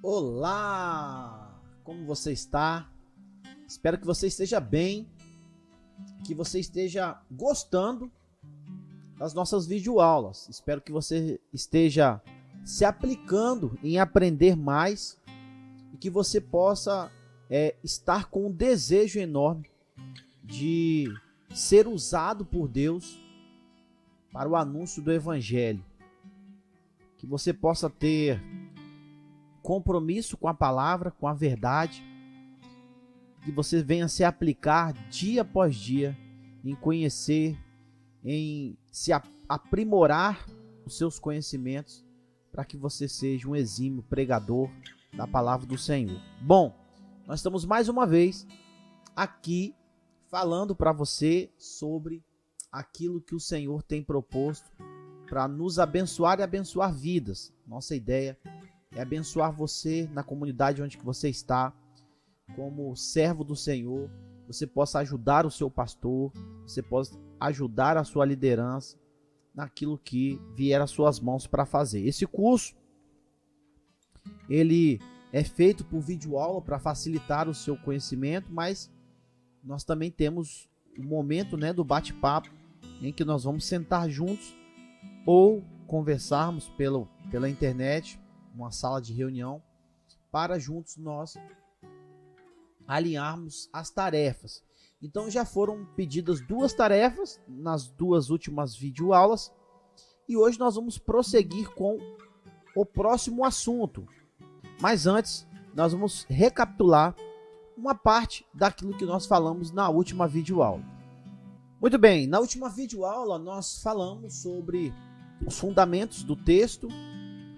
Olá! Como você está? Espero que você esteja bem, que você esteja gostando das nossas videoaulas. Espero que você esteja se aplicando em aprender mais e que você possa estar com um desejo enorme de ser usado por Deus para o anúncio do Evangelho. Que você possa ter compromisso com a palavra, com a verdade, que você venha se aplicar dia após dia em conhecer, em se aprimorar os seus conhecimentos, para que você seja um exímio pregador da palavra do Senhor. Bom, nós estamos mais uma vez aqui falando para você sobre aquilo que o Senhor tem proposto para nos abençoar e abençoar vidas. Nossa ideia é abençoar você na comunidade onde você está, como servo do Senhor. Você possa ajudar o seu pastor, você possa ajudar a sua liderança naquilo que vier às suas mãos para fazer. Esse curso, ele é feito por videoaula para facilitar o seu conhecimento, mas nós também temos o momento, do bate-papo, em que nós vamos sentar juntos ou conversarmos pela internet, uma sala de reunião, para juntos nós alinharmos as tarefas. Então já foram pedidas 2 tarefas nas 2 últimas videoaulas e hoje nós vamos prosseguir com o próximo assunto. Mas antes, nós vamos recapitular uma parte daquilo que nós falamos na última videoaula. Muito bem, na última videoaula nós falamos sobre os fundamentos do texto.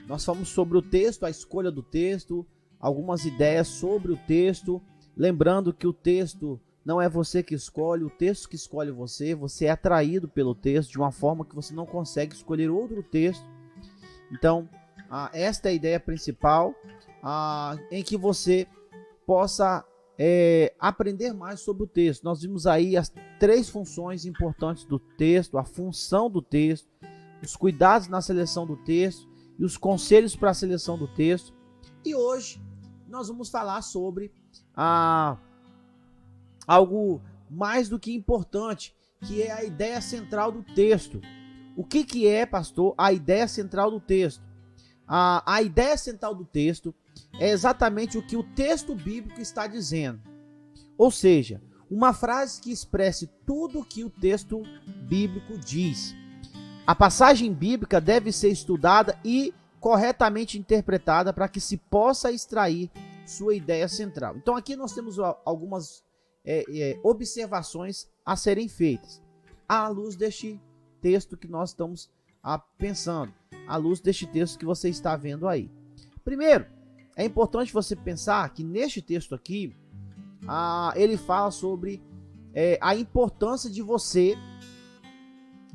Nós falamos sobre o texto, a escolha do texto, algumas ideias sobre o texto, lembrando que o texto não é você que escolhe, o texto que escolhe você, você é atraído pelo texto de uma forma que você não consegue escolher outro texto. Então, esta é a ideia principal, em que você possa aprender mais sobre o texto. Nós vimos aí as 3 funções importantes do texto, a função do texto, os cuidados na seleção do texto, e os conselhos para a seleção do texto. E hoje nós vamos falar sobre algo mais do que importante, que é a ideia central do texto. O que é, pastor, a ideia central do texto? A ideia central do texto é exatamente o que o texto bíblico está dizendo. Ou seja, uma frase que expresse tudo o que o texto bíblico diz. A passagem bíblica deve ser estudada e corretamente interpretada para que se possa extrair sua ideia central. Então aqui nós temos algumas observações a serem feitas à luz deste texto que nós estamos pensando, à luz deste texto que você está vendo aí. Primeiro, é importante você pensar que neste texto aqui, ele fala sobre a importância de você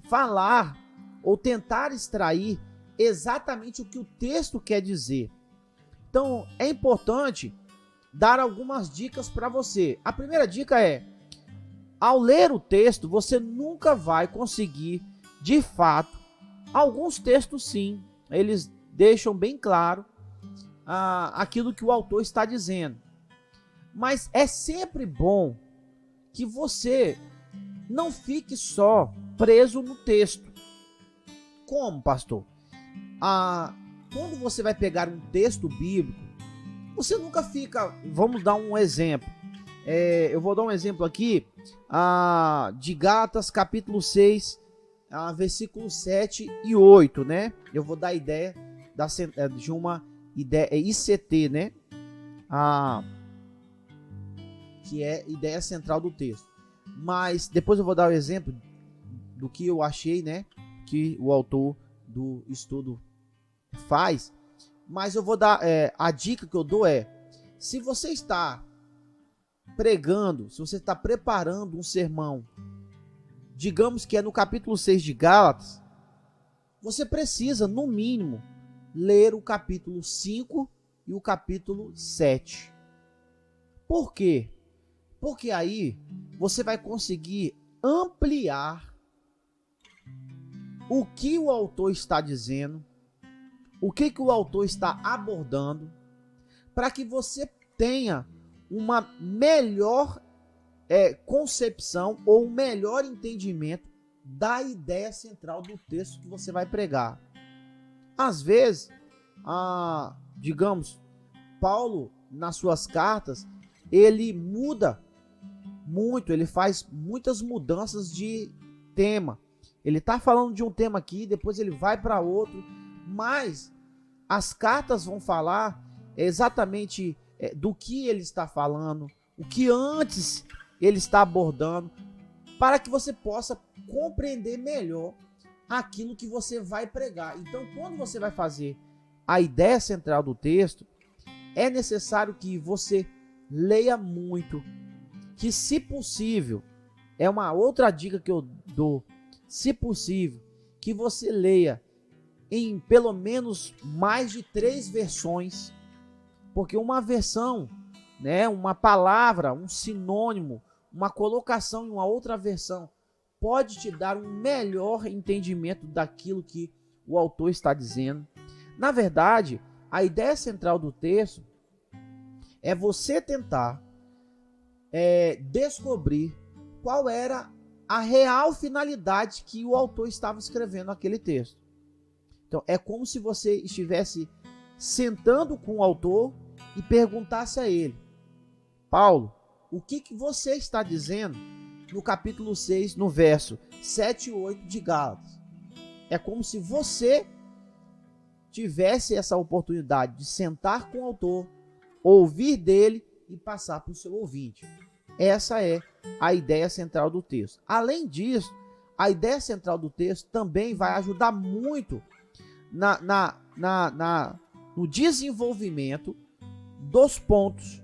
falar ou tentar extrair exatamente o que o texto quer dizer. Então, é importante dar algumas dicas para você. A primeira dica é, ao ler o texto, você nunca vai conseguir, de fato, alguns textos sim, eles deixam bem claro aquilo que o autor está dizendo. Mas é sempre bom que você não fique só preso no texto. Como, pastor? Quando você vai pegar um texto bíblico, você nunca fica... Vamos dar um exemplo. Eu vou dar um exemplo aqui de Gálatas, capítulo 6, versículos 7 e 8, né? Eu vou dar a ideia de uma ideia ICT, né? Que é a ideia central do texto. Mas depois eu vou dar o exemplo do que eu achei, né? Que o autor do estudo faz, mas eu vou dar a dica que eu dou se você está pregando, se você está preparando um sermão, digamos que é no capítulo 6 de Gálatas, você precisa, no mínimo, ler o capítulo 5 e o capítulo 7. Por quê? Porque aí você vai conseguir ampliar o que o autor está dizendo, o que o autor está abordando, para que você tenha uma melhor concepção ou um melhor entendimento da ideia central do texto que você vai pregar. Às vezes, digamos, Paulo, nas suas cartas, ele muda muito, ele faz muitas mudanças de tema. Ele está falando de um tema aqui, depois ele vai para outro, mas as cartas vão falar exatamente do que ele está falando, o que antes ele está abordando, para que você possa compreender melhor aquilo que você vai pregar. Então, quando você vai fazer a ideia central do texto, é necessário que você leia muito, que, se possível, é uma outra dica que eu dou, se possível, que você leia em pelo menos mais de 3 versões, porque uma versão, uma palavra, um sinônimo, uma colocação em uma outra versão pode te dar um melhor entendimento daquilo que o autor está dizendo. Na verdade, a ideia central do texto é você tentar descobrir qual era a real finalidade que o autor estava escrevendo naquele texto. Então, é como se você estivesse sentando com o autor e perguntasse a ele: Paulo, o que você está dizendo no capítulo 6, no verso 7 e 8 de Gálatas? É como se você tivesse essa oportunidade de sentar com o autor, ouvir dele e passar para o seu ouvinte. Essa é a ideia central do texto. Além disso, a ideia central do texto também vai ajudar muito no desenvolvimento dos pontos,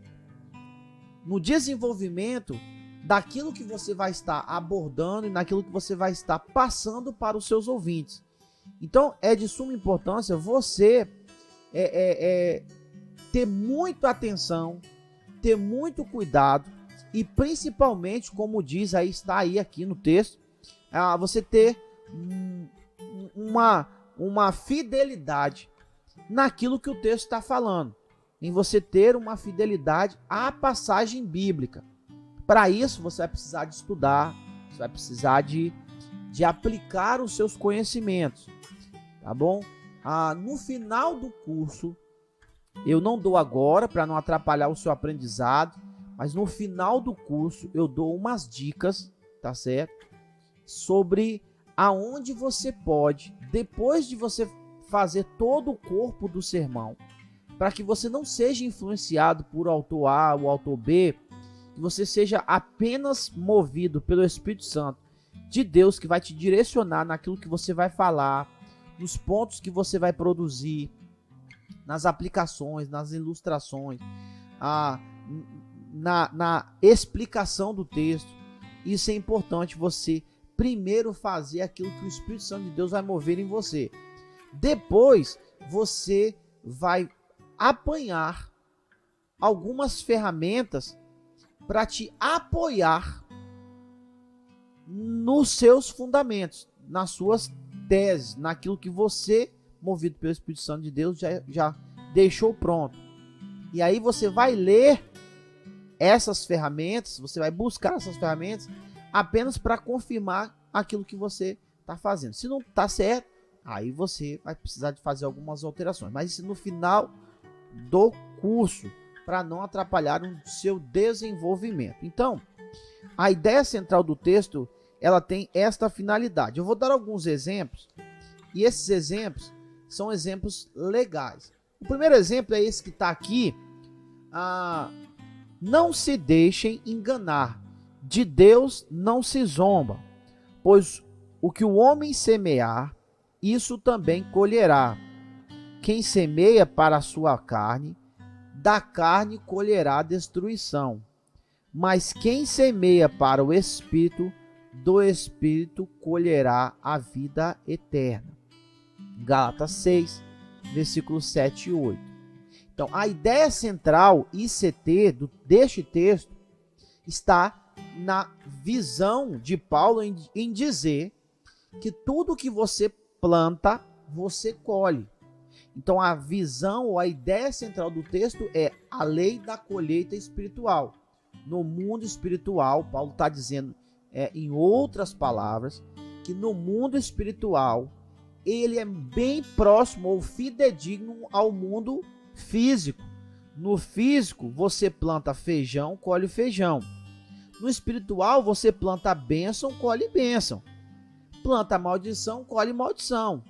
no desenvolvimento daquilo que você vai estar abordando e naquilo que você vai estar passando para os seus ouvintes. Então, é de suma importância você ter muita atenção, ter muito cuidado e, principalmente, como diz aí, está aí aqui no texto, você ter uma fidelidade naquilo que o texto está falando, em você ter uma fidelidade à passagem bíblica. Para isso, você vai precisar de estudar, você vai precisar de aplicar os seus conhecimentos, tá bom? No final do curso, eu não dou agora para não atrapalhar o seu aprendizado, mas no final do curso eu dou umas dicas, tá certo? Sobre aonde você pode, depois de você fazer todo o corpo do sermão, para que você não seja influenciado por autor A ou autor B, que você seja apenas movido pelo Espírito Santo de Deus, que vai te direcionar naquilo que você vai falar, nos pontos que você vai produzir, nas aplicações, nas ilustrações, na explicação do texto. Isso é importante, você primeiro fazer aquilo que o Espírito Santo de Deus vai mover em você. Depois, você vai apanhar algumas ferramentas para te apoiar nos seus fundamentos, nas suas teses, naquilo que você, movido pelo Espírito Santo de Deus, já deixou pronto. E aí você vai ler essas ferramentas, você vai buscar essas ferramentas apenas para confirmar aquilo que você está fazendo. Se não está certo, aí você vai precisar de fazer algumas alterações. Mas isso no final do curso, para não atrapalhar o seu desenvolvimento. Então, a ideia central do texto, ela tem esta finalidade. Eu vou dar alguns exemplos, e esses exemplos são exemplos legais. O primeiro exemplo é esse que está aqui. Não se deixem enganar, de Deus não se zomba, pois o que o homem semear, isso também colherá. Quem semeia para a sua carne, da carne colherá destruição. Mas quem semeia para o Espírito, do Espírito colherá a vida eterna. Gálatas 6, versículos 7 e 8. Então, a ideia central, ICT, deste texto, está na visão de Paulo em dizer que tudo que você planta, você colhe. Então a visão ou a ideia central do texto é a lei da colheita espiritual. No mundo espiritual, Paulo está dizendo, em outras palavras, que no mundo espiritual ele é bem próximo ou fidedigno ao mundo físico. No físico, você planta feijão, colhe feijão. No espiritual, você planta bênção, colhe bênção. Planta maldição, colhe maldição.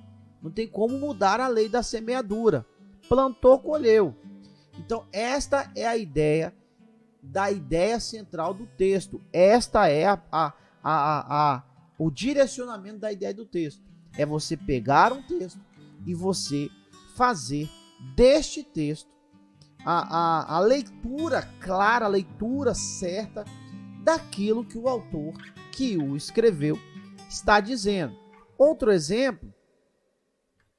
Não tem como mudar a lei da semeadura. Plantou, colheu. Então, esta é a ideia central do texto. Esta é o direcionamento da ideia do texto. É você pegar um texto e você fazer deste texto a leitura clara, a leitura certa daquilo que o autor que o escreveu está dizendo. Outro exemplo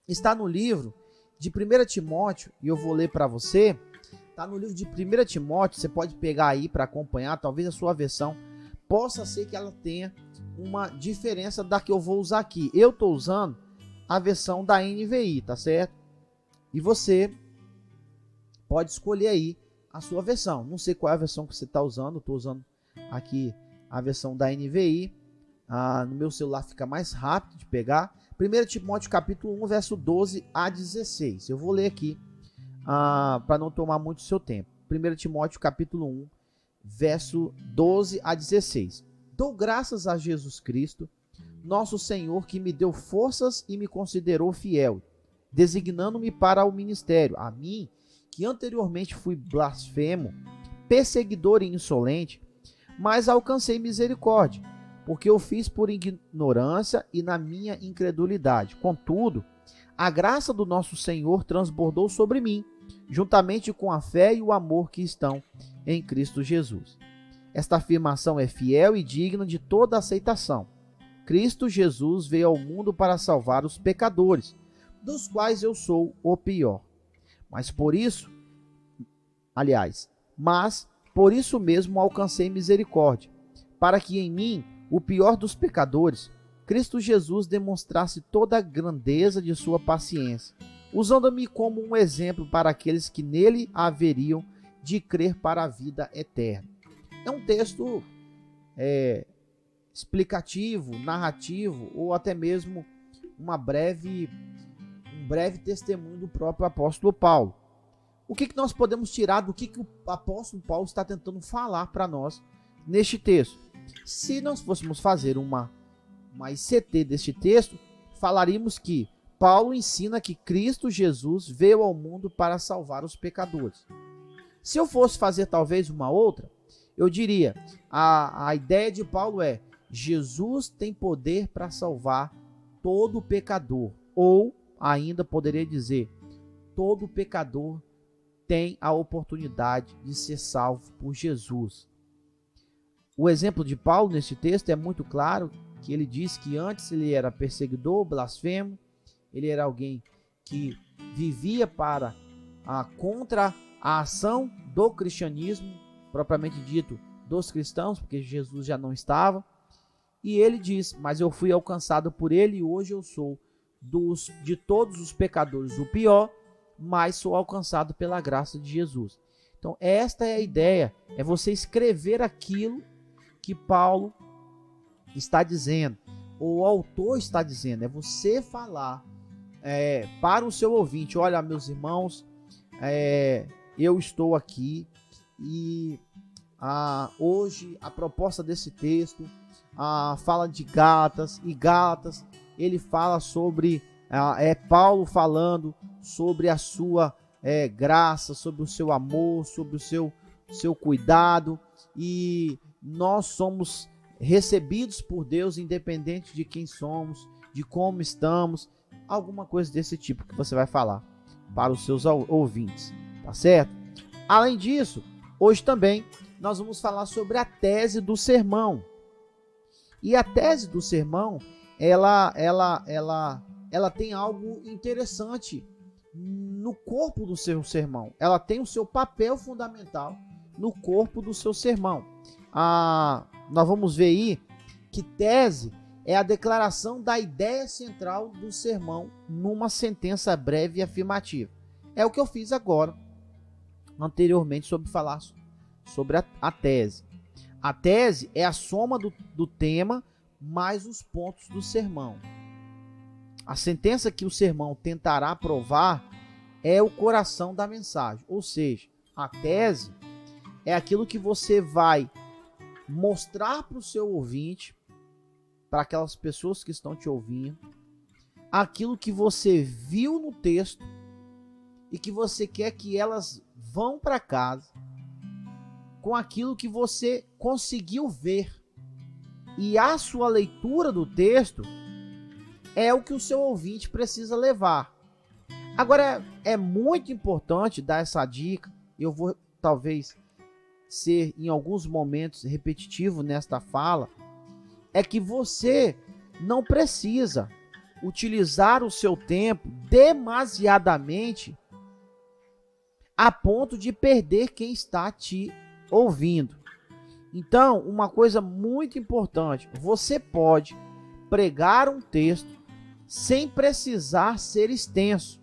está no livro de 1 Timóteo, e eu vou ler para você. Está no livro de 1 Timóteo, você pode pegar aí para acompanhar, talvez a sua versão possa ser que ela tenha uma diferença da que eu vou usar aqui. Eu estou usando a versão da NVI, tá certo? E você pode escolher aí a sua versão. Não sei qual é a versão que você está usando, eu estou usando aqui a versão da NVI. No meu celular fica mais rápido de pegar. 1 Timóteo capítulo 1, verso 12 a 16. Eu vou ler aqui para não tomar muito seu tempo. 1 Timóteo capítulo 1, verso 12 a 16. Dou graças a Jesus Cristo, nosso Senhor, que me deu forças e me considerou fiel, designando-me para o ministério, a mim, que anteriormente fui blasfemo, perseguidor e insolente, mas alcancei misericórdia, porque eu fiz por ignorância e na minha incredulidade. Contudo, a graça do nosso Senhor transbordou sobre mim, juntamente com a fé e o amor que estão em Cristo Jesus. Esta afirmação é fiel e digna de toda aceitação. Cristo Jesus veio ao mundo para salvar os pecadores, dos quais eu sou o pior. Mas por isso mesmo alcancei misericórdia, para que em mim, o pior dos pecadores, Cristo Jesus demonstrasse toda a grandeza de sua paciência, usando-me como um exemplo para aqueles que nele haveriam de crer para a vida eterna. É um texto explicativo, narrativo, ou até mesmo um breve testemunho do próprio apóstolo Paulo. O que nós podemos tirar do que o apóstolo Paulo está tentando falar para nós neste texto? Se nós fôssemos fazer uma ICT deste texto, falaríamos que Paulo ensina que Cristo Jesus veio ao mundo para salvar os pecadores. Se eu fosse fazer talvez uma outra, eu diria, a ideia de Paulo é: Jesus tem poder para salvar todo pecador. Ou ainda poderia dizer, todo pecador tem a oportunidade de ser salvo por Jesus. O exemplo de Paulo neste texto é muito claro, que ele diz que antes ele era perseguidor, blasfemo, ele era alguém que vivia contra a ação do cristianismo, propriamente dito, dos cristãos, porque Jesus já não estava. E ele diz, mas eu fui alcançado por ele e hoje eu sou de todos os pecadores o pior, mas sou alcançado pela graça de Jesus. Então esta é a ideia, é você escrever aquilo que Paulo está dizendo, ou o autor está dizendo, é você falar para o seu ouvinte: olha, meus irmãos, eu estou aqui e hoje a proposta desse texto fala de Gálatas, e Gálatas ele fala sobre, Paulo falando sobre a sua graça, sobre o seu amor, sobre o seu cuidado, e nós somos recebidos por Deus independente de quem somos, de como estamos, alguma coisa desse tipo que você vai falar para os seus ouvintes, tá certo? Além disso, hoje também nós vamos falar sobre a tese do sermão. E a tese do sermão, ela tem algo interessante no corpo do seu sermão. Ela tem o seu papel fundamental no corpo do seu sermão. Nós vamos ver aí que tese é a declaração da ideia central do sermão numa sentença breve e afirmativa. É o que eu fiz agora, anteriormente, sobre falar sobre a tese. A tese é a soma do tema mais os pontos do sermão. A sentença que o sermão tentará provar é o coração da mensagem. Ou seja, a tese é aquilo que você vai mostrar para o seu ouvinte, para aquelas pessoas que estão te ouvindo, aquilo que você viu no texto e que você quer que elas vão para casa com aquilo que você conseguiu ver. E a sua leitura do texto é o que o seu ouvinte precisa levar. Agora, é muito importante dar essa dica. Eu vou talvez ser em alguns momentos repetitivo nesta fala, é que você não precisa utilizar o seu tempo demasiadamente a ponto de perder quem está te ouvindo. Então, uma coisa muito importante, você pode pregar um texto sem precisar ser extenso.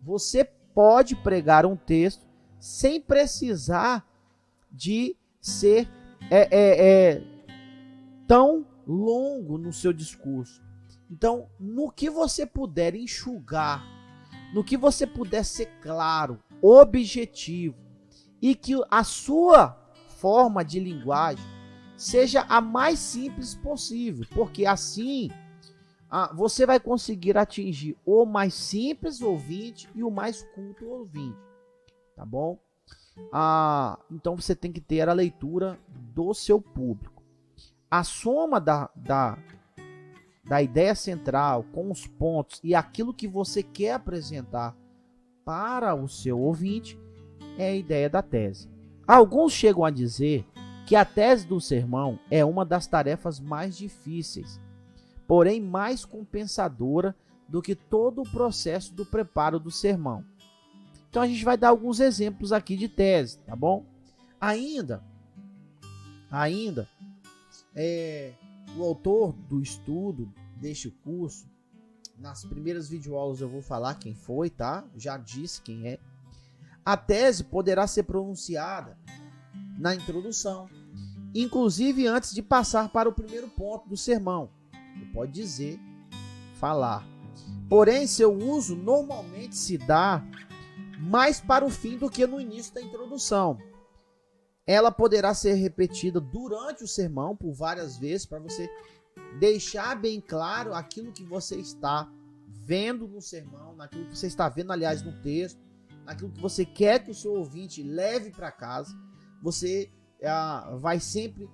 Você pode pregar um texto sem precisar de ser tão longo no seu discurso. Então, no que você puder enxugar, no que você puder ser claro, objetivo, e que a sua forma de linguagem seja a mais simples possível, porque assim você vai conseguir atingir o mais simples ouvinte e o mais culto ouvinte, tá bom? Então você tem que ter a leitura do seu público. A soma da ideia central com os pontos e aquilo que você quer apresentar para o seu ouvinte é a ideia da tese. Alguns chegam a dizer que a tese do sermão é uma das tarefas mais difíceis, porém mais compensadora do que todo o processo do preparo do sermão. Então a gente vai dar alguns exemplos aqui de tese, tá bom? Ainda, o autor do estudo deste curso, nas primeiras videoaulas eu vou falar quem foi, tá? Já disse quem é. A tese poderá ser pronunciada na introdução, inclusive antes de passar para o primeiro ponto do sermão. Você pode dizer, falar. Porém, seu uso normalmente se dá mais para o fim do que no início da introdução. Ela poderá ser repetida durante o sermão por várias vezes para você deixar bem claro aquilo que você está vendo no sermão, naquilo que você está vendo, aliás, no texto, naquilo que você quer que o seu ouvinte leve para casa. Você vai sempre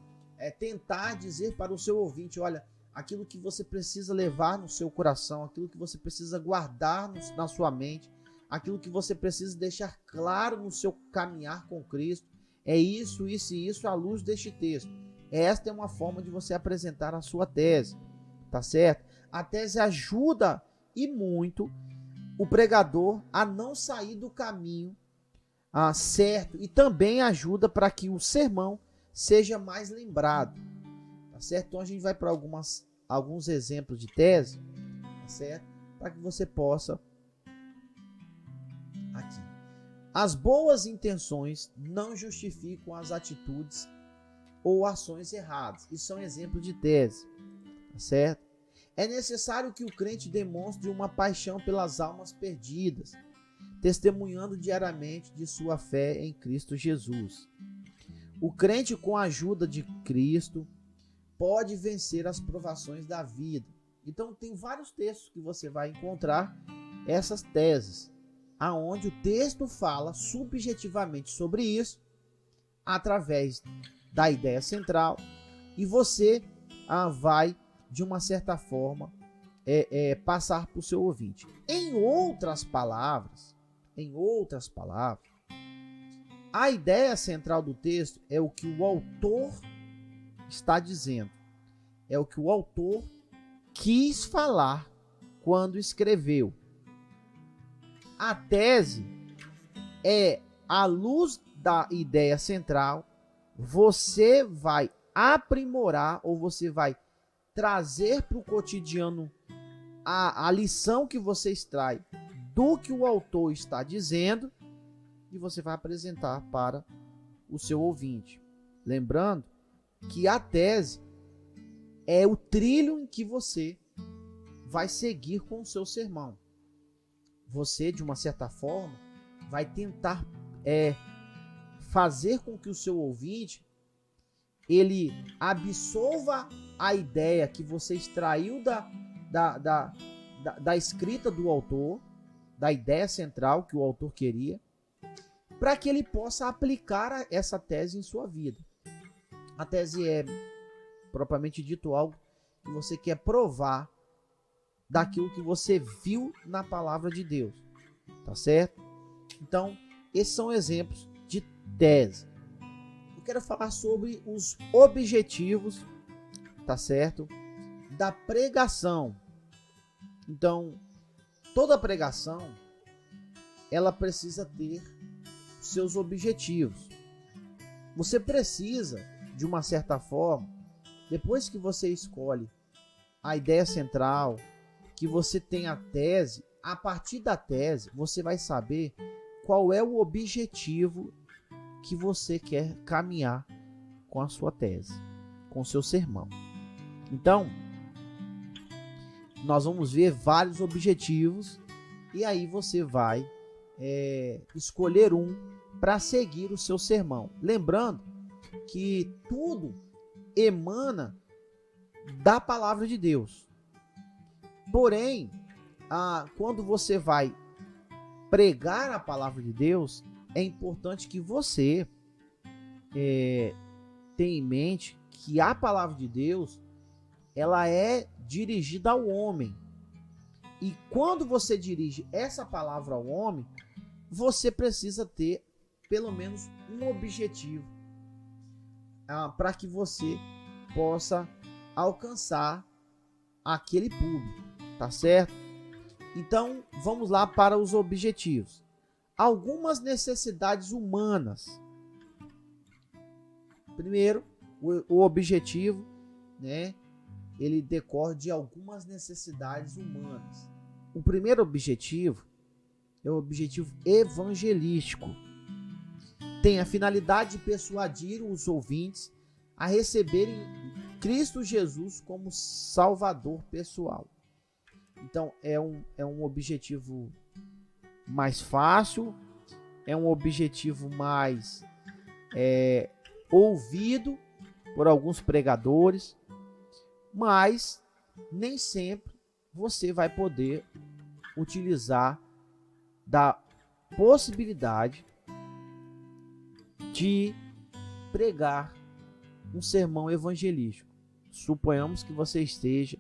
tentar dizer para o seu ouvinte, olha, aquilo que você precisa levar no seu coração, aquilo que você precisa guardar na sua mente, aquilo que você precisa deixar claro no seu caminhar com Cristo, é isso, isso e isso à luz deste texto. Esta é uma forma de você apresentar a sua tese, tá certo? A tese ajuda e muito o pregador a não sair do caminho certo e também ajuda para que o sermão seja mais lembrado, tá certo? Então a gente vai para alguns exemplos de tese, tá certo? Para que você possa aqui. As boas intenções não justificam as atitudes ou ações erradas. Isso é um exemplo de tese, tá certo? É necessário que o crente demonstre uma paixão pelas almas perdidas, testemunhando diariamente de sua fé em Cristo Jesus. O crente, com a ajuda de Cristo, pode vencer as provações da vida. Então, tem vários textos que você vai encontrar essas teses, aonde o texto fala subjetivamente sobre isso, através da ideia central, e você vai, de uma certa forma, passar para o seu ouvinte. Em outras palavras, a ideia central do texto é o que o autor está dizendo. É o que o autor quis falar quando escreveu. A tese é, à luz da ideia central, você vai aprimorar ou você vai trazer para o cotidiano a lição que você extrai do que o autor está dizendo e você vai apresentar para o seu ouvinte. Lembrando que a tese é o trilho em que você vai seguir com o seu sermão. Você, de uma certa forma, vai tentar fazer com que o seu ouvinte ele absorva a ideia que você extraiu da escrita do autor, da ideia central que o autor queria, para que ele possa aplicar essa tese em sua vida. A tese é, propriamente dito, algo que você quer provar daquilo que você viu na palavra de Deus, tá certo? Então, esses são exemplos de tese. Eu quero falar sobre os objetivos, tá certo? Da pregação. Então, toda pregação, ela precisa ter seus objetivos. Você precisa, de uma certa forma, depois que você escolhe a ideia central, que você tem a tese, a partir da tese, você vai saber qual é o objetivo que você quer caminhar com a sua tese, com o seu sermão. Então, nós vamos ver vários objetivos e aí você vai escolher um para seguir o seu sermão. Lembrando que tudo emana da palavra de Deus. Porém, quando você vai pregar a palavra de Deus, é importante que você tenha em mente que a palavra de Deus ela é dirigida ao homem. E quando você dirige essa palavra ao homem, você precisa ter pelo menos um objetivo para que você possa alcançar aquele público, tá certo? Então, vamos lá para os objetivos. Algumas necessidades humanas. Primeiro, o objetivo, né? Ele decorre de algumas necessidades humanas. O primeiro objetivo é o objetivo evangelístico. Tem a finalidade de persuadir os ouvintes a receberem Cristo Jesus como Salvador pessoal. Então, é um objetivo mais fácil, é um objetivo mais ouvido por alguns pregadores, mas nem sempre você vai poder utilizar da possibilidade de pregar um sermão evangelístico. Suponhamos que você esteja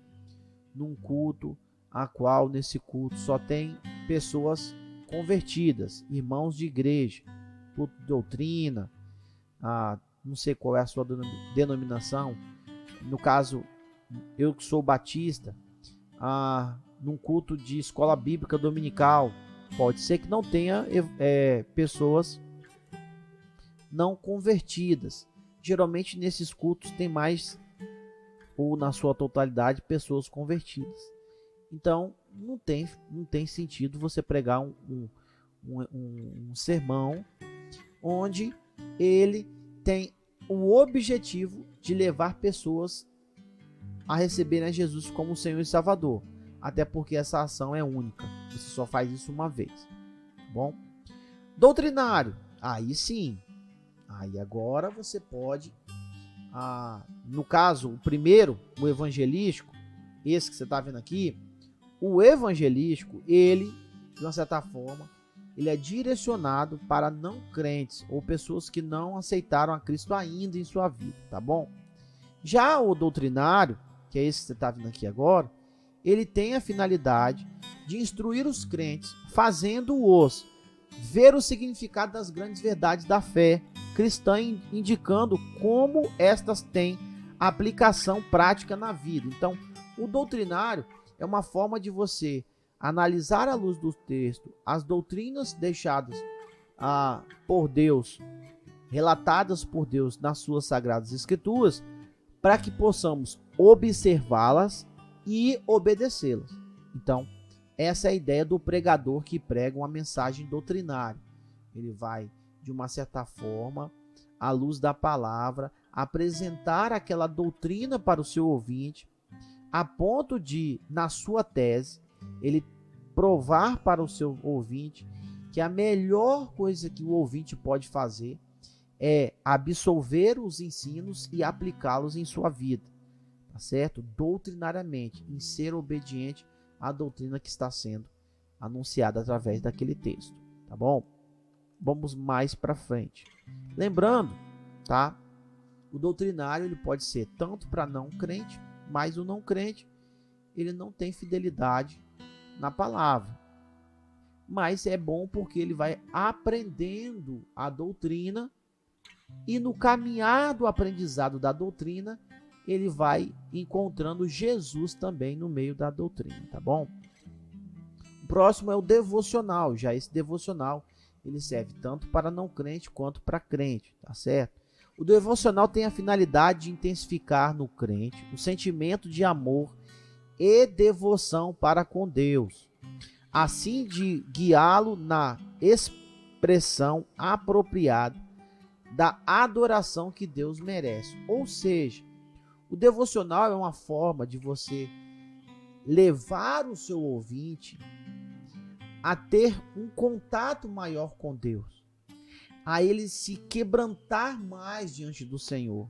num culto a qual nesse culto só tem pessoas convertidas, irmãos de igreja, culto de doutrina, não sei qual é a sua denominação. No caso, eu que sou batista, num culto de escola bíblica dominical, pode ser que não tenha pessoas não convertidas. Geralmente nesses cultos tem mais, ou na sua totalidade, pessoas convertidas. Então não tem sentido você pregar um sermão onde ele tem o objetivo de levar pessoas a receberem a Jesus como Senhor e Salvador. Até porque essa ação é única. Você só faz isso uma vez. Tá bom? Doutrinário. Aí sim. Aí agora você pode... no caso, o primeiro, o evangelístico, esse que você está vendo aqui, o evangelístico, ele, de uma certa forma, ele é direcionado para não crentes ou pessoas que não aceitaram a Cristo ainda em sua vida, tá bom? Já o doutrinário, que é esse que você está vendo aqui agora, ele tem a finalidade de instruir os crentes, fazendo-os ver o significado das grandes verdades da fé cristã, indicando como estas têm aplicação prática na vida. Então, o doutrinário é uma forma de você analisar à luz do texto as doutrinas deixadas por Deus, relatadas por Deus nas suas sagradas escrituras, para que possamos observá-las e obedecê-las. Então, essa é a ideia do pregador que prega uma mensagem doutrinária. Ele vai, de uma certa forma, à luz da palavra, apresentar aquela doutrina para o seu ouvinte, a ponto de, na sua tese, ele provar para o seu ouvinte que a melhor coisa que o ouvinte pode fazer é absorver os ensinos e aplicá-los em sua vida, tá certo? Doutrinariamente, em ser obediente à doutrina que está sendo anunciada através daquele texto, tá bom? Vamos mais para frente. Lembrando, tá? O doutrinário ele pode ser tanto para não crente, mas o não crente ele não tem fidelidade na palavra. Mas é bom porque ele vai aprendendo a doutrina e no caminhar do aprendizado da doutrina, ele vai encontrando Jesus também no meio da doutrina, tá bom? O próximo é o devocional. Já esse devocional, ele serve tanto para não crente quanto para crente, tá certo? O devocional tem a finalidade de intensificar no crente o sentimento de amor e devoção para com Deus, assim de guiá-lo na expressão apropriada da adoração que Deus merece. Ou seja, o devocional é uma forma de você levar o seu ouvinte a ter um contato maior com Deus, a ele se quebrantar mais diante do Senhor,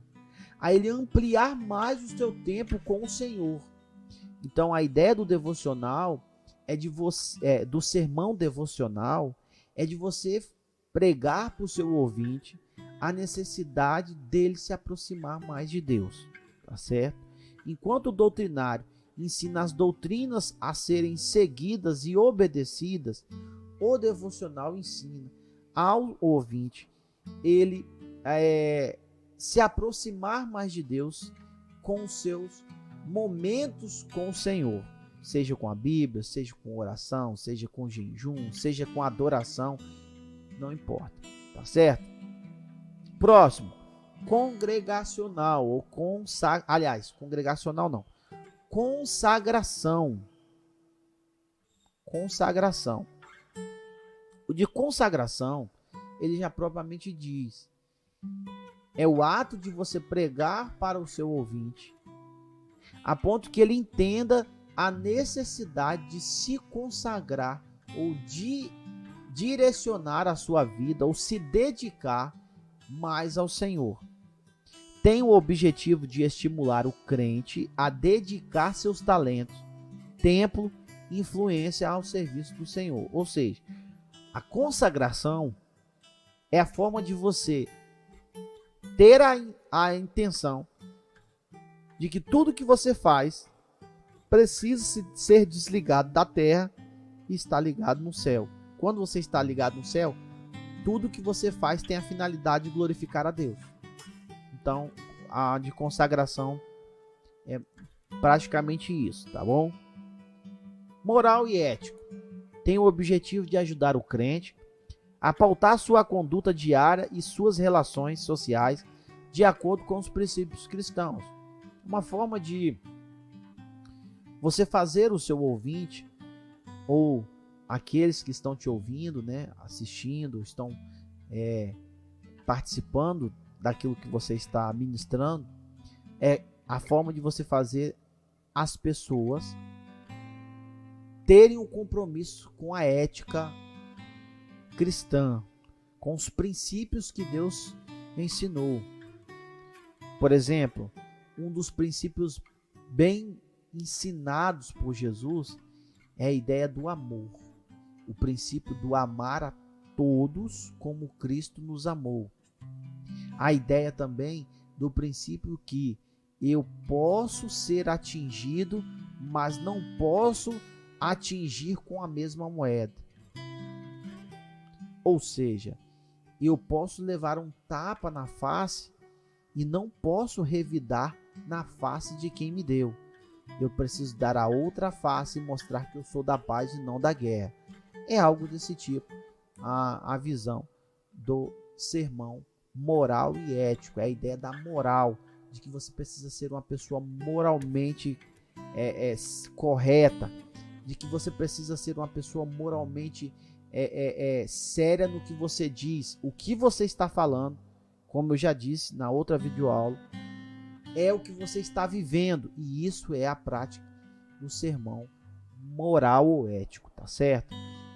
a ele ampliar mais o seu tempo com o Senhor. Então a ideia do devocional é de você, do sermão devocional, é de você pregar para o seu ouvinte a necessidade dele se aproximar mais de Deus, tá certo? Enquanto o doutrinário ensina as doutrinas a serem seguidas e obedecidas, o devocional ensina ao ouvinte ele se aproximar mais de Deus com os seus momentos com o Senhor, seja com a Bíblia, seja com oração, seja com jejum, seja com adoração, não importa, tá certo? Próximo, congregacional ou congregacional não, consagração. Consagração. O de consagração, ele já propriamente diz, é o ato de você pregar para o seu ouvinte, a ponto que ele entenda a necessidade de se consagrar ou de direcionar a sua vida ou se dedicar mais ao Senhor. Tem o objetivo de estimular o crente a dedicar seus talentos, tempo e influência ao serviço do Senhor. Ou seja, a consagração é a forma de você ter a intenção de que tudo que você faz precisa ser desligado da terra e estar ligado no céu. Quando você está ligado no céu, tudo que você faz tem a finalidade de glorificar a Deus. Então, a de consagração é praticamente isso, tá bom? Moral e ética. Tem o objetivo de ajudar o crente a pautar sua conduta diária e suas relações sociais de acordo com os princípios cristãos. Uma forma de você fazer o seu ouvinte ou aqueles que estão te ouvindo, né, assistindo, estão participando daquilo que você está ministrando, é a forma de você fazer as pessoas terem um compromisso com a ética cristã, com os princípios que Deus ensinou. Por exemplo, um dos princípios bem ensinados por Jesus é a ideia do amor. O princípio do amar a todos como Cristo nos amou. A ideia também do princípio que eu posso ser atingido, mas não posso atingir com a mesma moeda. Ou seja, eu posso levar um tapa na face e não posso revidar na face de quem me deu. Eu preciso dar a outra face e mostrar que eu sou da paz e não da guerra. É algo desse tipo, a visão do sermão moral e ético. É a ideia da moral, de que você precisa ser uma pessoa moralmente correta, de que você precisa ser uma pessoa moralmente séria no que você diz, o que você está falando, como eu já disse na outra videoaula, é o que você está vivendo, e isso é a prática do sermão moral ou ético, tá certo?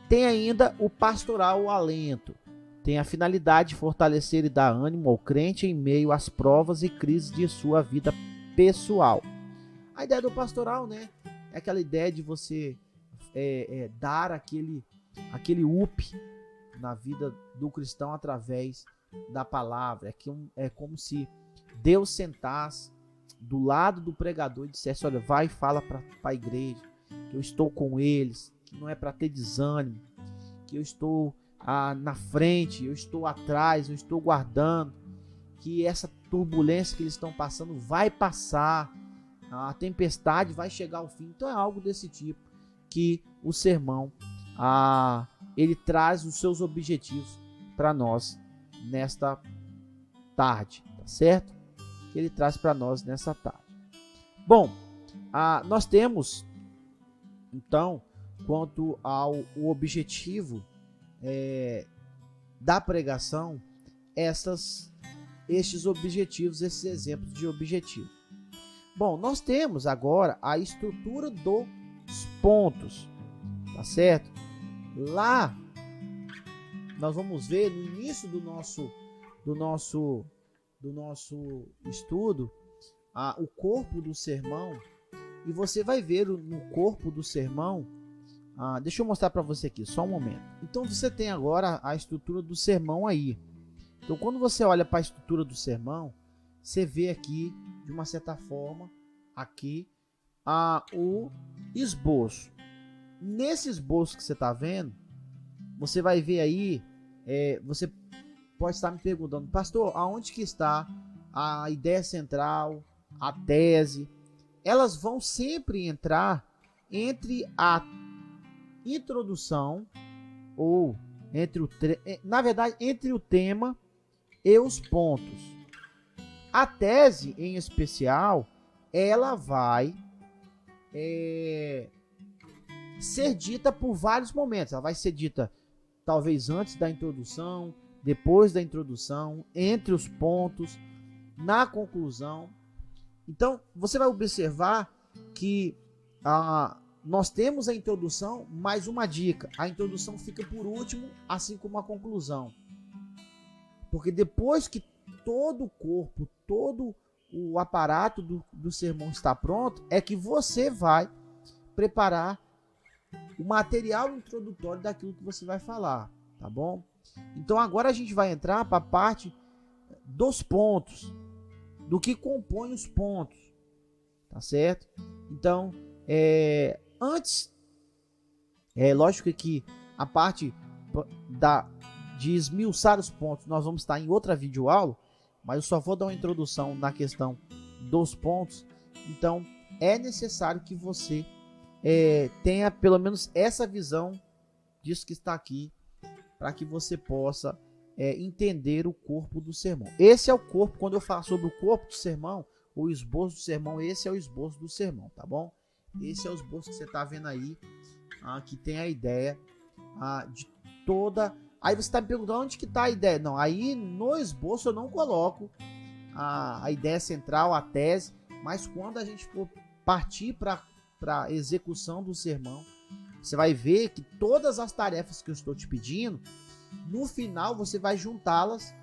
Tem ainda o pastoral ou alento, tem a finalidade de fortalecer e dar ânimo ao crente em meio às provas e crises de sua vida pessoal. A ideia do pastoral, né, é aquela ideia de você dar aquele up na vida do cristão através da palavra. É como se Deus sentasse do lado do pregador e dissesse: olha, vai e fala para a igreja que eu estou com eles, que não é para ter desânimo, que eu estou na frente, eu estou atrás, eu estou guardando, que essa turbulência que eles estão passando vai passar, a tempestade vai chegar ao fim. Então é algo desse tipo que o sermão ele traz os seus objetivos para nós nesta tarde, tá certo? Que ele traz para nós nessa tarde. Bom, nós temos então, quanto ao objetivo da pregação, estes objetivos, esses exemplos de objetivo. Bom, nós temos agora a estrutura dos pontos, tá certo? Lá nós vamos ver no início do nosso estudo o corpo do sermão, e você vai ver no corpo do sermão. Deixa eu mostrar para você aqui, só um momento. Então você tem agora a estrutura do sermão aí. Então quando você olha para a estrutura do sermão, você vê aqui, de uma certa forma, aqui o esboço. Nesse esboço que você está vendo, você vai ver aí, você pode estar me perguntando: pastor, aonde que está a ideia central, a tese? Elas vão sempre entrar entre a introdução, ou na verdade entre o tema e os pontos. A tese em especial, ela vai ser dita por vários momentos. Ela vai ser dita talvez antes da introdução, depois da introdução, entre os pontos, na conclusão. Então você vai observar que nós temos a introdução, mais uma dica: a introdução fica por último, assim como a conclusão. Porque depois que todo o corpo, todo o aparato do sermão está pronto, é que você vai preparar o material introdutório daquilo que você vai falar, tá bom? Então agora a gente vai entrar para a parte dos pontos, do que compõe os pontos, tá certo? Então, antes, lógico que a parte de esmiuçar os pontos nós vamos estar em outra videoaula, mas eu só vou dar uma introdução na questão dos pontos. Então é necessário que você tenha pelo menos essa visão disso que está aqui, para que você possa entender o corpo do sermão. Esse é o corpo. Quando eu falo sobre o corpo do sermão, o esboço do sermão, esse é o esboço do sermão, tá bom? Esse é o esboço que você está vendo aí, que tem a ideia de toda. Aí você está me perguntando onde que está a ideia. Não, aí no esboço eu não coloco a ideia central, a tese, mas quando a gente for partir para a execução do sermão, você vai ver que todas as tarefas que eu estou te pedindo, no final você vai juntá-las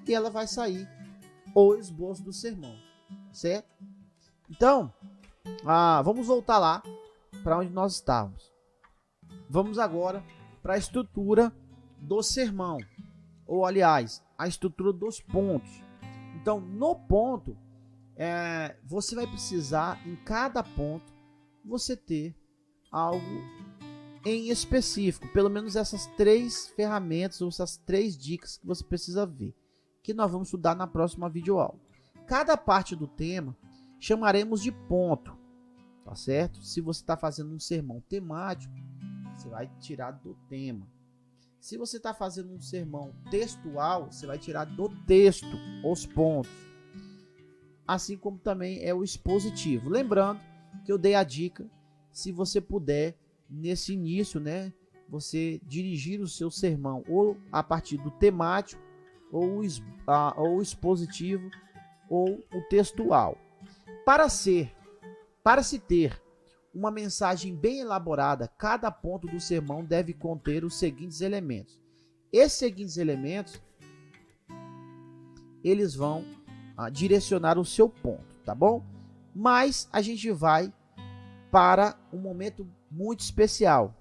e ela vai sair o esboço do sermão, certo? Então, vamos voltar lá para onde nós estávamos. Vamos agora para a estrutura do sermão, ou aliás, a estrutura dos pontos. Então, no ponto, você vai precisar, em cada ponto, você ter algo em específico, pelo menos essas 3 ferramentas ou essas 3 dicas que você precisa ver, que nós vamos estudar na próxima videoaula. Cada parte do tema chamaremos de ponto, tá certo? Se você está fazendo um sermão temático, você vai tirar do tema. Se você está fazendo um sermão textual, você vai tirar do texto os pontos. assim como também é o expositivo. Lembrando que eu dei a dica, se você puder, nesse início, né, você dirigir o seu sermão ou a partir do temático, ou o expositivo, ou o textual. Para se ter uma mensagem bem elaborada, cada ponto do sermão deve conter os seguintes elementos. Esses seguintes elementos, eles vão direcionar o seu ponto, tá bom? Mas a gente vai para um momento muito especial.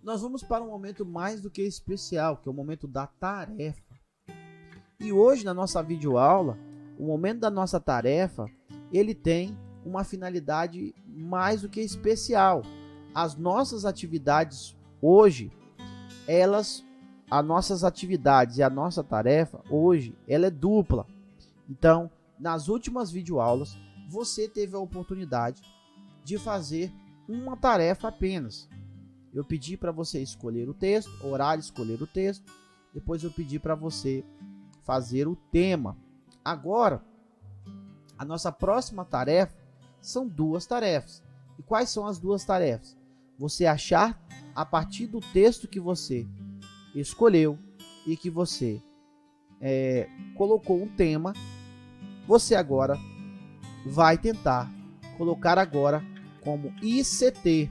Nós vamos para um momento mais do que especial, que é o momento da tarefa. E hoje, na nossa videoaula, o momento da nossa tarefa, ele tem uma finalidade mais do que especial. As nossas atividades hoje, as nossas atividades e a nossa tarefa hoje, ela é dupla. Então, nas últimas videoaulas, você teve a oportunidade de fazer uma tarefa apenas. Eu pedi para você escolher o texto, orar, escolher o texto. Depois eu pedi para você fazer o tema. Agora, a nossa próxima tarefa são duas tarefas. E quais são as duas tarefas? Você achar, a partir do texto que você escolheu e que você colocou um tema, você agora vai tentar colocar agora como ICT,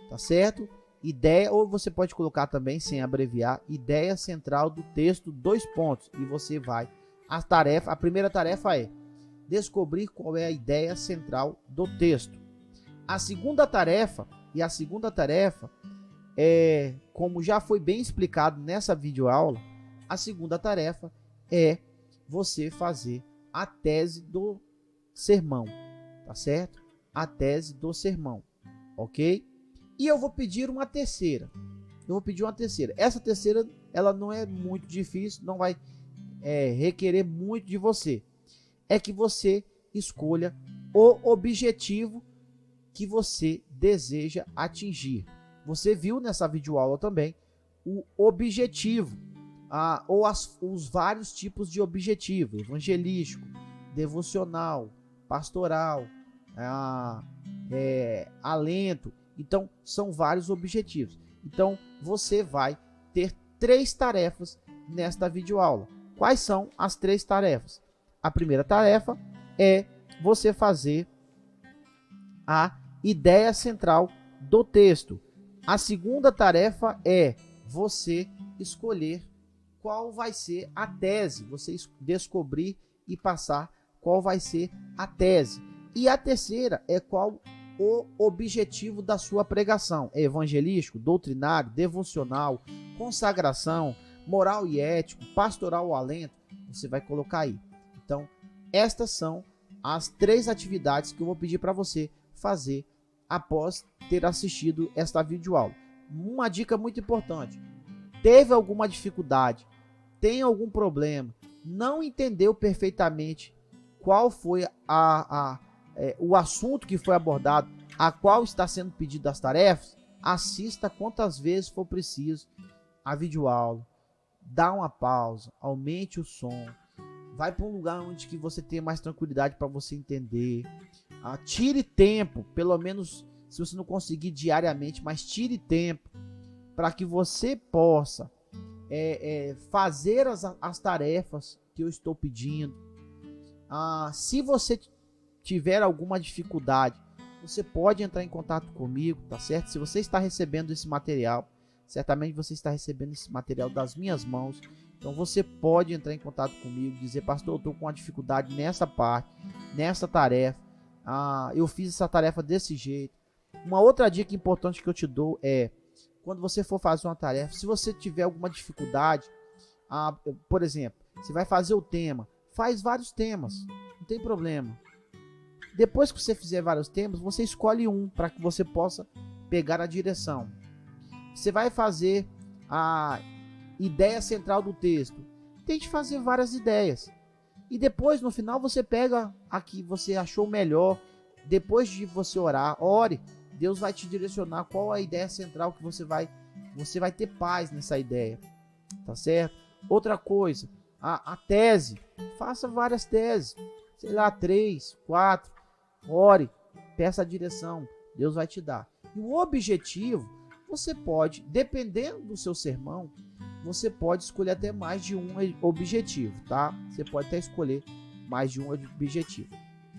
tá certo? Ideia, ou você pode colocar também, sem abreviar, ideia central do texto, 2 pontos. E você vai, a primeira tarefa é descobrir qual é a ideia central do texto. A segunda tarefa é, como já foi bem explicado nessa videoaula, a segunda tarefa é você fazer a tese do sermão, tá certo? A tese do sermão, ok? E eu vou pedir uma terceira. Essa terceira, ela não é muito difícil, não vai requerer muito de você. É que você escolha o objetivo que você deseja atingir. Você viu nessa videoaula também o objetivo, os vários tipos de objetivo: evangelístico, devocional, pastoral, alento. Então, são vários objetivos. Então, você vai ter 3 tarefas nesta videoaula. Quais são as 3 tarefas? A primeira tarefa é você fazer a ideia central do texto. A segunda tarefa é você escolher qual vai ser a tese, você descobrir e passar qual vai ser a tese. E a terceira é qual o objetivo da sua pregação. É evangelístico, doutrinário, devocional, consagração, moral e ético, pastoral ou alento. Você vai colocar aí. Então, estas são as 3 atividades que eu vou pedir para você fazer após ter assistido esta videoaula. Uma dica muito importante: teve alguma dificuldade, tem algum problema, não entendeu perfeitamente qual foi o assunto que foi abordado, a qual está sendo pedido as tarefas, assista quantas vezes for preciso a videoaula, dá uma pausa, aumente o som, vai para um lugar onde que você tenha mais tranquilidade para você entender, tire tempo, pelo menos se você não conseguir diariamente, mas tire tempo para que você possa fazer as tarefas que eu estou pedindo. Se você tiver alguma dificuldade, você pode entrar em contato comigo, tá certo? Se você está recebendo esse material, certamente você está recebendo esse material das minhas mãos, então você pode entrar em contato comigo, dizer: pastor, eu estou com uma dificuldade nessa parte, nessa tarefa, eu fiz essa tarefa desse jeito. Uma outra dica importante que eu te dou é, quando você for fazer uma tarefa, se você tiver alguma dificuldade, por exemplo, você vai fazer o tema, faz vários temas, não tem problema. Depois que você fizer vários temas, você escolhe um para que você possa pegar a direção. Você vai fazer a ideia central do texto. Tente fazer várias ideias. E depois, no final, você pega a que você achou melhor. Depois de você orar, ore. Deus vai te direcionar qual a ideia central que você vai ter paz nessa ideia. Tá certo? Outra coisa, a tese. Faça várias teses. Sei lá, 3, 4. Ore. Peça a direção. Deus vai te dar. E o objetivo, você pode, dependendo do seu sermão, você pode escolher até mais de um objetivo, tá? Você pode até escolher mais de um objetivo.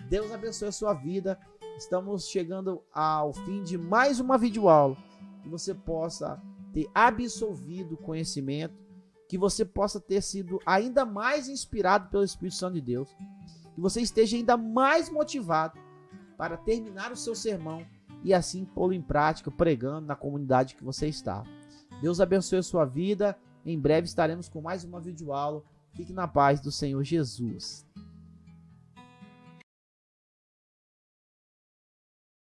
Deus abençoe a sua vida. Estamos chegando ao fim de mais uma videoaula. Que você possa ter absorvido conhecimento, que você possa ter sido ainda mais inspirado pelo Espírito Santo de Deus, que você esteja ainda mais motivado para terminar o seu sermão e assim pô-lo em prática, pregando na comunidade que você está. Deus abençoe a sua vida. Em breve estaremos com mais uma videoaula. Fique na paz do Senhor Jesus.